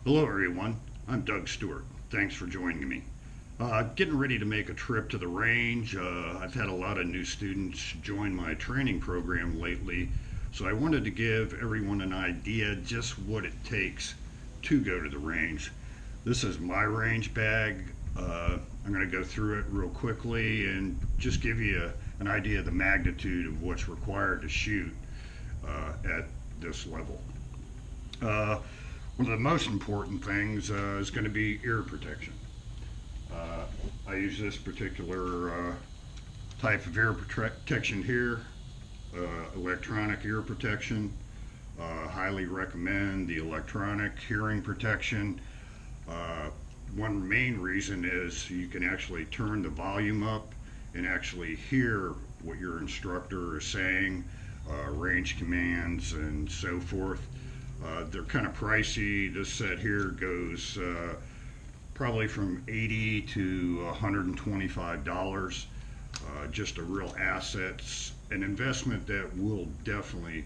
Hello, everyone. I'm Doug Stewart. Thanks for joining me. Getting ready to make a trip to the range. I've had a lot of new students join my training program lately, so I wanted to give everyone an idea just what it takes to go to the range. This is my range bag. I'm going to go through it real quickly and just give you an idea of the magnitude of what's required to shoot at this level. Uh, One of the most important things is going to be ear protection. Uh, I use this particular type of ear protection here, electronic ear protection. Highly recommend the electronic hearing protection. Uh, One main reason is you can actually turn the volume up and actually hear what your instructor is saying, range commands, and so forth. They're kind of pricey. This set here goes probably from $80 to $125. Just a real asset, an investment that will definitely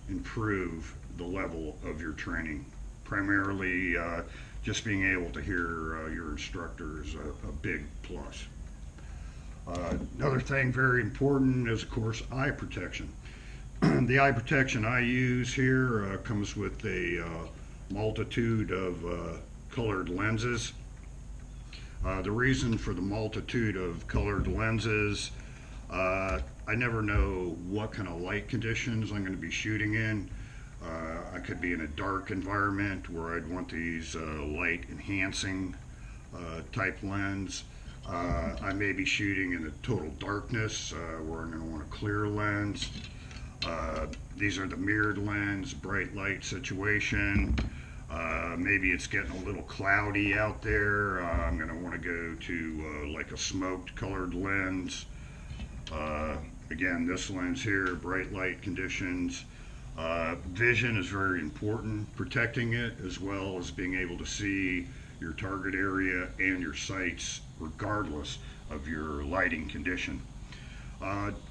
improve the level of your training. Primarily, just being able to hear your instructor is a big plus. Another thing very important is, of course, eye protection. The eye protection I use here comes with a multitude of colored lenses. The reason for the multitude of colored lenses, I never know what kind of light conditions I'm going to be shooting in. I could be in a dark environment where I'd want these light enhancing type lens. I may be shooting in the total darkness where I'm going to want a clear lens. These are the mirrored lens, bright light situation. Maybe it's getting a little cloudy out there. I'm going to want to go to like a smoked colored lens. Again, this lens here, bright light conditions. Vision is very important, protecting it as well as being able to see your target area and your sights regardless of your lighting condition.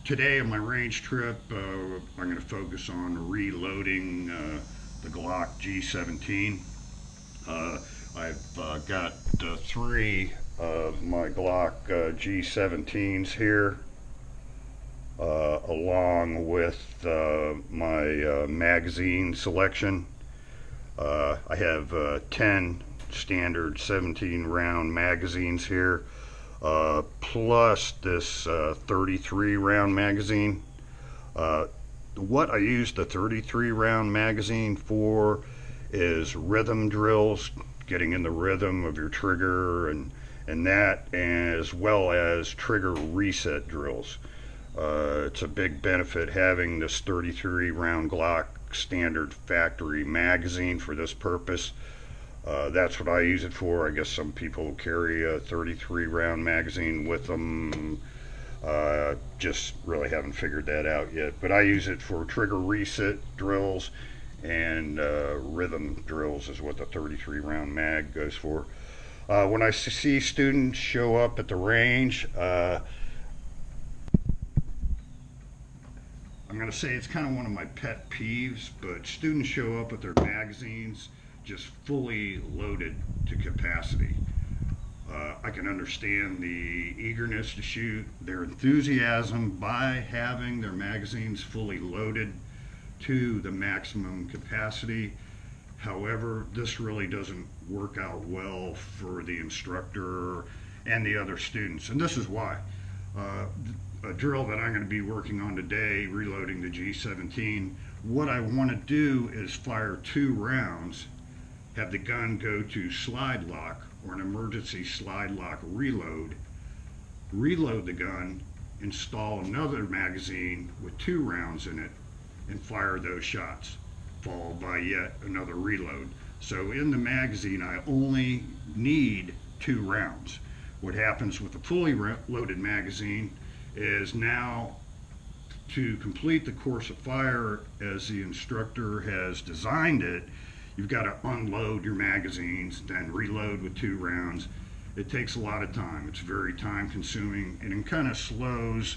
Today on my range trip, I'm going to focus on reloading the Glock G17. I've got three of my Glock G17s here, along with my magazine selection. I have 10 standard 17 round magazines here, plus this 33 round magazine. What I use the 33 round magazine for is rhythm drills, getting in the rhythm of your trigger and that, as well as trigger reset drills. It's a big benefit having this 33 round Glock standard factory magazine for this purpose. That's what I use it for. I guess some people carry a 33 round magazine with them. Just really haven't figured that out yet. But I use it for trigger reset drills and rhythm drills is what the 33 round mag goes for. When I see students show up at the range, I'm going to say it's kind of one of my pet peeves, but students show up with their magazines just fully loaded to capacity. I can understand the eagerness to shoot, their enthusiasm by having their magazines fully loaded to the maximum capacity. However, this really doesn't work out well for the instructor and the other students, and this is why. Uh, a drill that I'm going to be working on today, reloading the G17, what I want to do is fire 2 rounds, have the gun go to slide lock or an emergency slide lock reload the gun, install another magazine with 2 rounds in it, and fire those shots, followed by yet another reload. So in the magazine, I only need 2 rounds. What happens with a fully loaded magazine is now, to complete the course of fire as the instructor has designed it, you've got to unload your magazines, then reload with 2 rounds. It takes a lot of time. It's very time consuming, and it kind of slows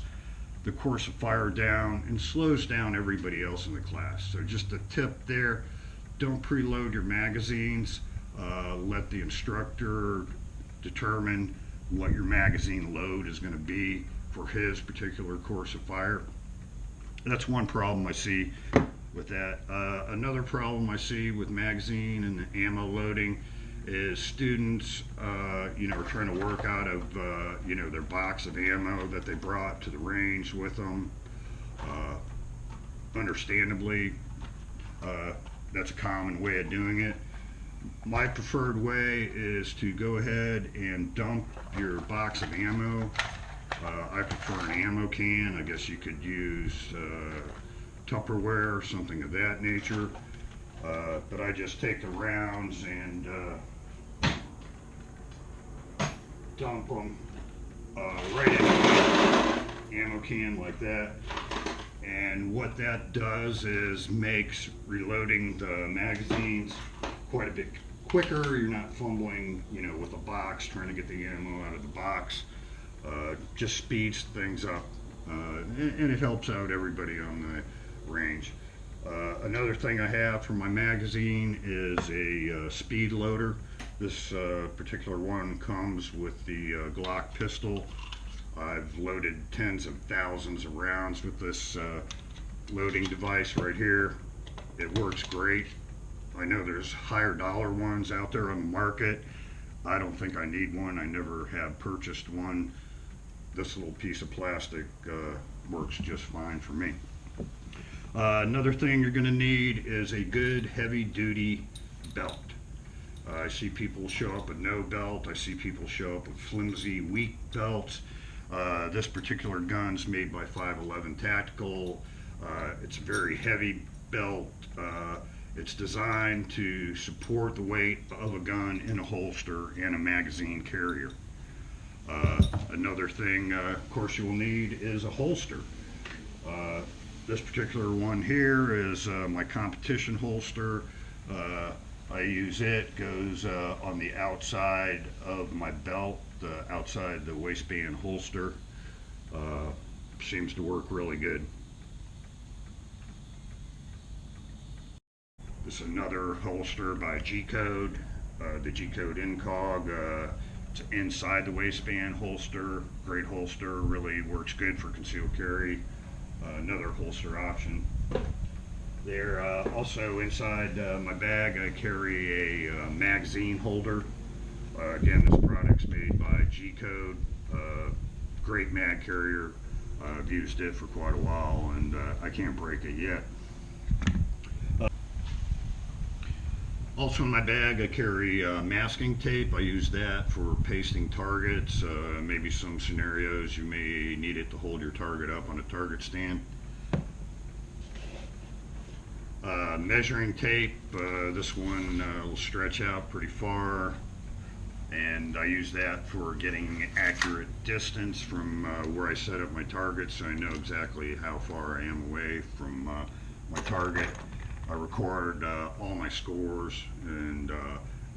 the course of fire down and slows down everybody else in the class. So just a tip there, don't preload your magazines. Let the instructor determine what your magazine load is going to be for his particular course of fire. That's one problem I see with that. Another problem I see with magazine and ammo loading is students, are trying to work out of, their box of ammo that they brought to the range with them. Understandably, that's a common way of doing it. My preferred way is to go ahead and dump your box of ammo. I prefer an ammo can. I guess you could use Tupperware or something of that nature. But I just take the rounds and dump them right in the ammo can like that. And what that does is makes reloading the magazines quite a bit quicker. You're not fumbling, with a box trying to get the ammo out of the box. Just speeds things up, and it helps out everybody on the range. Another thing I have for my magazine is a speed loader. This particular one comes with the Glock pistol. I've loaded tens of thousands of rounds with this loading device right here. It works great. I know there's higher dollar ones out there on the market. I don't think I need one. I never have purchased one. This little piece of plastic works just fine for me. Another thing you're going to need is a good heavy duty belt. I see people show up with no belt. I see people show up with flimsy, weak belts. This particular gun's made by 511 Tactical. It's a very heavy belt. It's designed to support the weight of a gun in a holster and a magazine carrier. Another thing, of course, you will need is a holster. This particular one here is my competition holster. I use it, goes on the outside of my belt, outside the waistband holster. Seems to work really good. This is another holster by G-Code, the G-Code Incog. It's inside the waistband holster, great holster, really works good for concealed carry. Another holster option. There, also inside my bag I carry a magazine holder. Again, this product's made by G-Code, great mag carrier. I've used it for quite a while and I can't break it yet. Also in my bag I carry masking tape. I use that for pasting targets. Maybe some scenarios you may need it to hold your target up on a target stand. Measuring tape, this one will stretch out pretty far, and I use that for getting accurate distance from where I set up my target, so I know exactly how far I am away from my target. I record all my scores and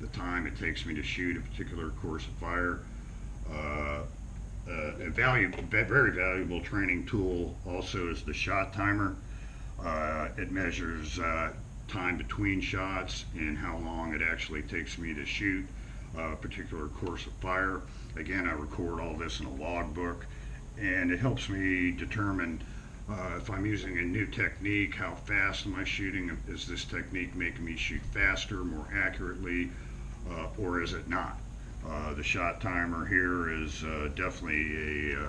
the time it takes me to shoot a particular course of fire. A very valuable training tool also is the shot timer. It measures time between shots and how long it actually takes me to shoot a particular course of fire. Again, I record all this in a logbook, and it helps me determine if I'm using a new technique, how fast am I shooting? Is this technique making me shoot faster, more accurately, or is it not? The shot timer here is definitely a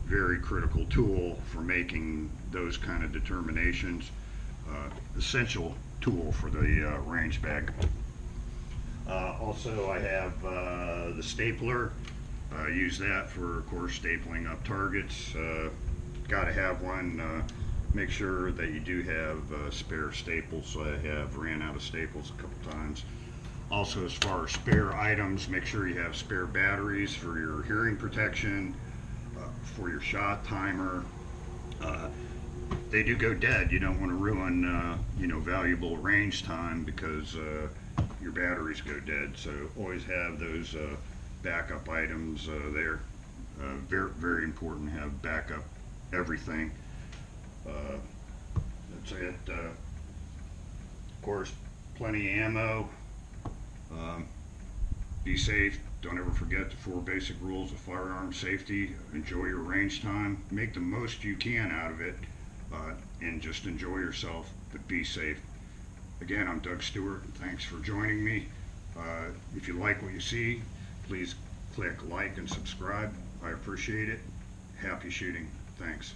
very critical tool for making those kind of determinations. Essential tool for the range bag. Also I have the stapler. I use that for, of course, stapling up targets. Got to have one. Make sure that you do have spare staples. So I have ran out of staples a couple times. Also, as far as spare items, make sure you have spare batteries for your hearing protection, for your shot timer. They do go dead. You don't want to ruin valuable range time because your batteries go dead. So always have those backup items there. Very, very important to have backup everything. That's it. Of course, plenty of ammo. Be safe. Don't ever forget the 4 basic rules of firearm safety. Enjoy your range time. Make the most you can out of it, and just enjoy yourself, but be safe. Again, I'm Doug Stewart. Thanks for joining me. If you like what you see, please click like and subscribe. I appreciate it. Happy shooting. Thanks.